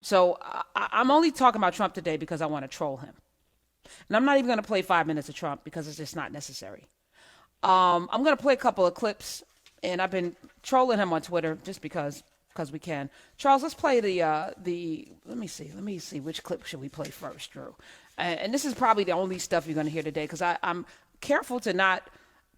So I'm only talking about Trump today because I want to troll him. And I'm not even going to play 5 minutes of Trump because it's just not necessary. I'm going to play a couple of clips, and I've been trolling him on Twitter just because we can. Charles, let's play the. Let me see which clip should we play first, Drew. And this is probably the only stuff you're going to hear today because I'm careful to not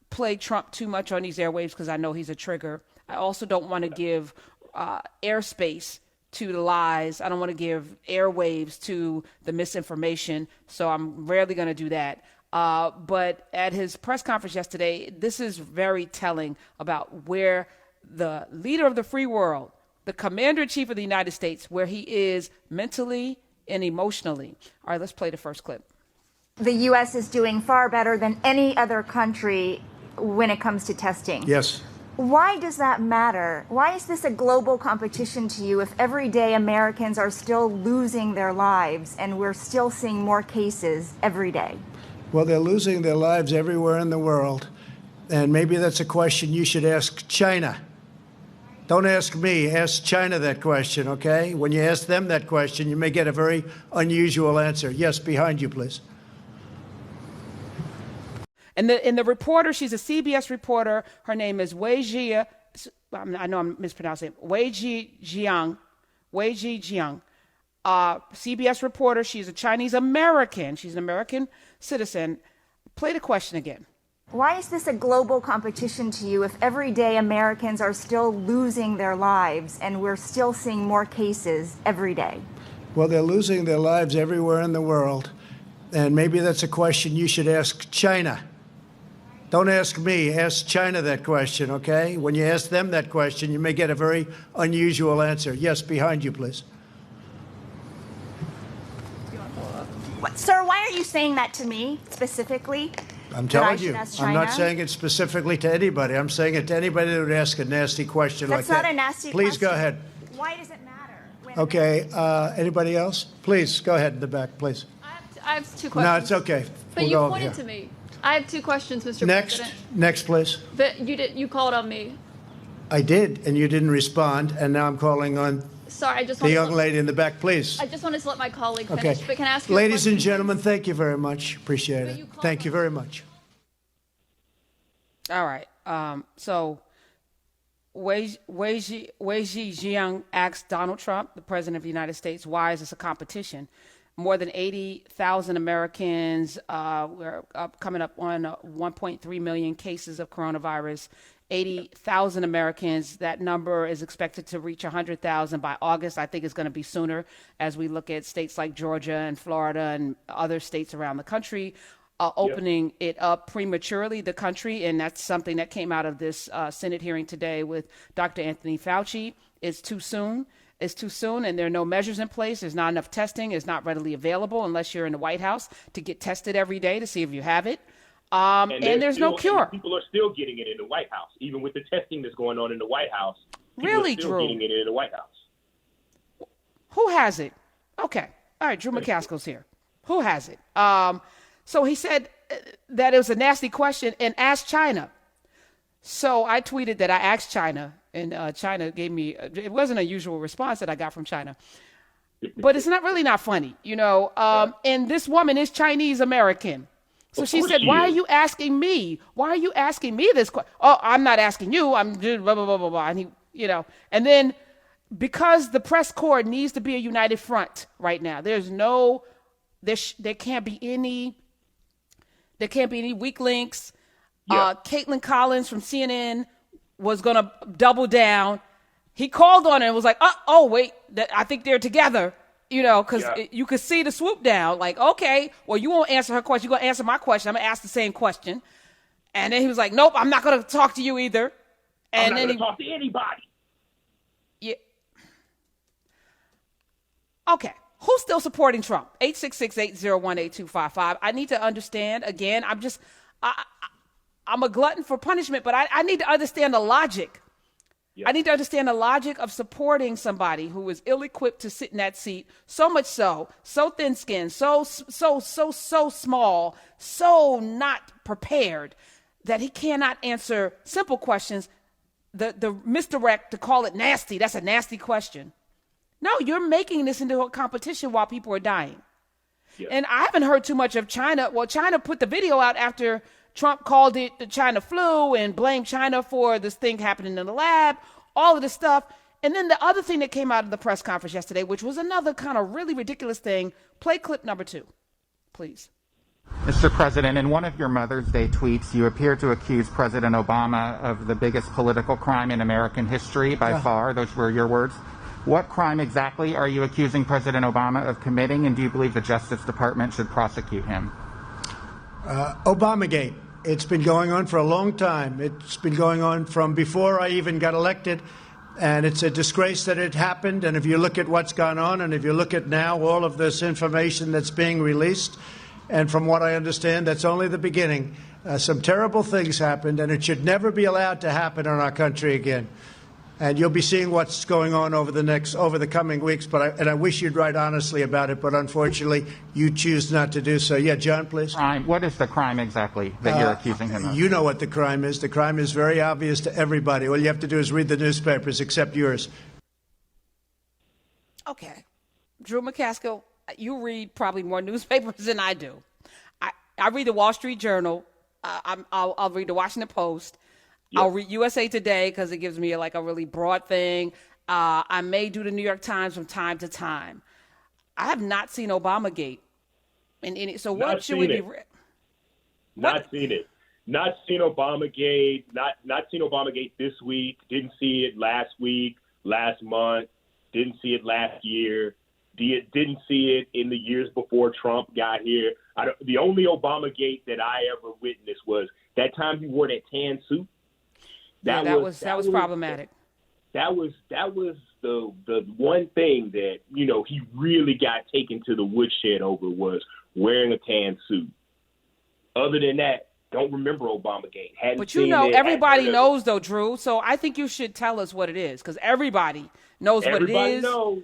play Trump too much on these airwaves because I know he's a trigger. I also don't want to give airspace to the lies. I don't want to give airwaves to the misinformation. So I'm rarely going to do that. But at his press conference yesterday, this is very telling about where the leader of the free world, the commander-in-chief of the United States, where he is mentally and emotionally. All right, let's play the first clip. The U.S. is doing far better than any other country when it comes to testing. Yes. Why does that matter? Why is this a global competition to you if every day Americans are still losing their lives and we're still seeing more cases every day? Well, they're losing their lives everywhere in the world. And maybe that's a question you should ask China. Don't ask me, ask China that question, okay? When you ask them that question, you may get a very unusual answer. Yes, behind you, please. And the reporter, she's a CBS reporter. Her name is Wei Ji. I know I'm mispronouncing it. Wei Ji Jiang. CBS reporter. She's a Chinese American. She's an American citizen. Play the question again. Why is this a global competition to you if every day Americans are still losing their lives and we're still seeing more cases every day? Well, they're losing their lives everywhere in the world. And maybe that's a question you should ask China. Don't ask me, ask China that question, okay? When you ask them that question, you may get a very unusual answer. Yes, behind you, please. Sir, why are you saying that to me specifically? I'm telling you, I'm not saying it specifically to anybody. I'm saying it to anybody that would ask a nasty question like that. That's not a nasty question. Please go ahead. Why does it matter? Okay, anybody else? Please, go ahead in the back, please. I have two questions. No, it's okay. But you pointed to me. I have two questions, Mr. President. Next, please. But you called on me. I did, and you didn't respond, and now I'm calling on Sorry, I just the young lady in the back, please. I just wanted to let my colleague finish, Okay. but can I ask you Ladies and gentlemen, thank you very much. Appreciate it. Thank you very much. All right. So Wei Jiang asked Donald Trump, the president of the United States, why is this a competition? More than 80,000 Americans, we're coming up on 1.3 million cases of coronavirus. 80,000 Americans, that number is expected to reach 100,000 by August. I think it's going to be sooner as we look at states like Georgia and Florida and other states around the country opening it up prematurely, the country. And that's something that came out of this Senate hearing today with Dr. Anthony Fauci. It's too soon. It's too soon, and there are no measures in place. There's not enough testing. It's not readily available unless you're in the White House to get tested every day to see if you have it. And there's no cure. People are still getting it in the White House, even with the testing that's going on in the White House. Really, still Drew? Getting it in the White House. Who has it? Okay. All right, Drew McCaskill's here. Who has it? So he said that it was a nasty question and asked China. So I tweeted that I asked China, and China gave me, it wasn't a usual response that I got from China. But it's not funny, you know. And this woman is Chinese American. So she said, why are you asking me? Why are you asking me this question? Oh, I'm not asking you. I'm just blah, blah, blah, blah, blah. And he, you know, and then because the press corps needs to be a united front right now, there can't be any weak links. Yeah. Caitlin Collins from CNN was going to double down. He called on it and was like, oh, wait, I think they're together. You know, because you could see the swoop down. Like, okay, well, you won't answer her question. You're going to answer my question. I'm going to ask the same question. And then he was like, nope, I'm not going to talk to you either. And I'm not going to talk to anybody. Yeah. Okay. Who's still supporting Trump? 866-801-8255. I need to understand. Again, I'm a glutton for punishment, but I need to understand the logic. Yes. I need to understand the logic of supporting somebody who is ill-equipped to sit in that seat, so much so thin-skinned, so small, so not prepared that he cannot answer simple questions. The misdirect to call it nasty, that's a nasty question. No, you're making this into a competition while people are dying. Yeah. And I haven't heard too much of China. Well, China put the video out after Trump called it the China flu and blamed China for this thing happening in the lab, all of this stuff. And then the other thing that came out of the press conference yesterday, which was another kind of really ridiculous thing, play clip number 2, please. Mr. President, in one of your Mother's Day tweets, you appear to accuse President Obama of the biggest political crime in American history by far. Those were your words. What crime exactly are you accusing President Obama of committing, and do you believe the Justice Department should prosecute him? ObamaGate. It's been going on for a long time. It's been going on from before I even got elected, and it's a disgrace that it happened. And if you look at what's gone on, and if you look at now all of this information that's being released, and from what I understand, that's only the beginning. Some terrible things happened, and it should never be allowed to happen in our country again. And you'll be seeing what's going on over the coming weeks. But I wish you'd write honestly about it. But unfortunately, you choose not to do so. Yeah, John, please. Crime. What is the crime exactly that you're accusing him of? You know what the crime is. The crime is very obvious to everybody. All you have to do is read the newspapers, except yours. Okay, Drew McCaskill, you read probably more newspapers than I do. I read the Wall Street Journal. I'll read the Washington Post. Yep. I'll read USA Today because it gives me a really broad thing. I may do the New York Times from time to time. I have not seen ObamaGate. So what should we be? Not seen it. Not seen ObamaGate. Not seen ObamaGate this week. Didn't see it last week, last month. Didn't see it last year. Didn't see it in the years before Trump got here. The only ObamaGate that I ever witnessed was that time he wore that tan suit. That was problematic. That was the one thing that, he really got taken to the woodshed over was wearing a tan suit. Other than that, don't remember ObamaGate. But everybody knows though, Drew. So I think you should tell us what it is because everybody knows what it is. Everybody knows.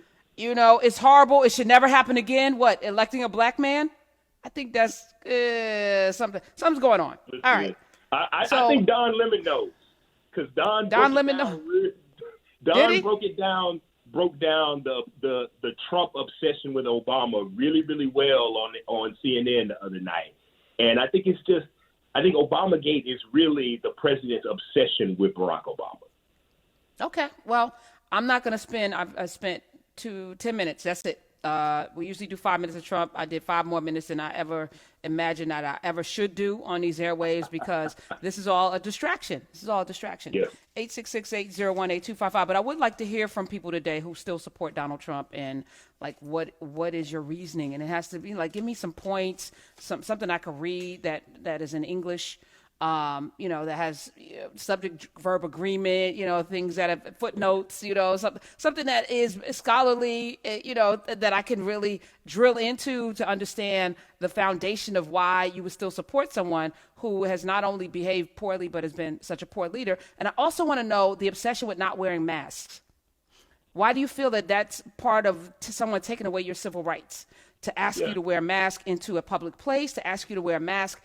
It's horrible. It should never happen again. What, electing a black man? I think that's something. Something's going on. Listen, all right. I think Don Lemon knows. Because Don Lemon knows. Don broke down the Trump obsession with Obama really, really well on CNN the other night. And I think ObamaGate is really the president's obsession with Barack Obama. Okay. Well, I'm not going to spend, I spent 10 minutes. That's it. We usually do 5 minutes of Trump. I did 5 more minutes than I ever imagined that I ever should do on these airwaves because this is all a distraction. Yeah. 866-801-8255. But I would like to hear from people today who still support Donald Trump and what is your reasoning? And it has to be give me some points, something I could read that is in English. That has subject verb agreement, things that have footnotes, something that is scholarly, that I can really drill into to understand the foundation of why you would still support someone who has not only behaved poorly, but has been such a poor leader. And I also want to know the obsession with not wearing masks. Why do you feel that that's part of someone taking away your civil rights to ask you to wear a mask into a public place, to ask you to wear a mask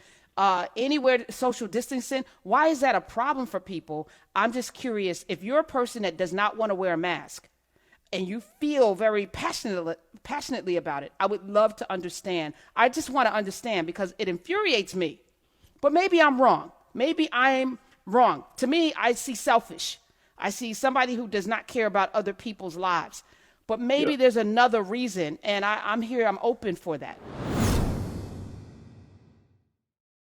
anywhere, social distancing? Why is that a problem for people? I'm just curious, if you're a person that does not want to wear a mask and you feel very passionately about it, I would love to understand. I just want to understand because it infuriates me. But maybe I'm wrong. Maybe I'm wrong. To me, I see selfish. I see somebody who does not care about other people's lives. But maybe there's another reason, and I'm here. I'm open for that.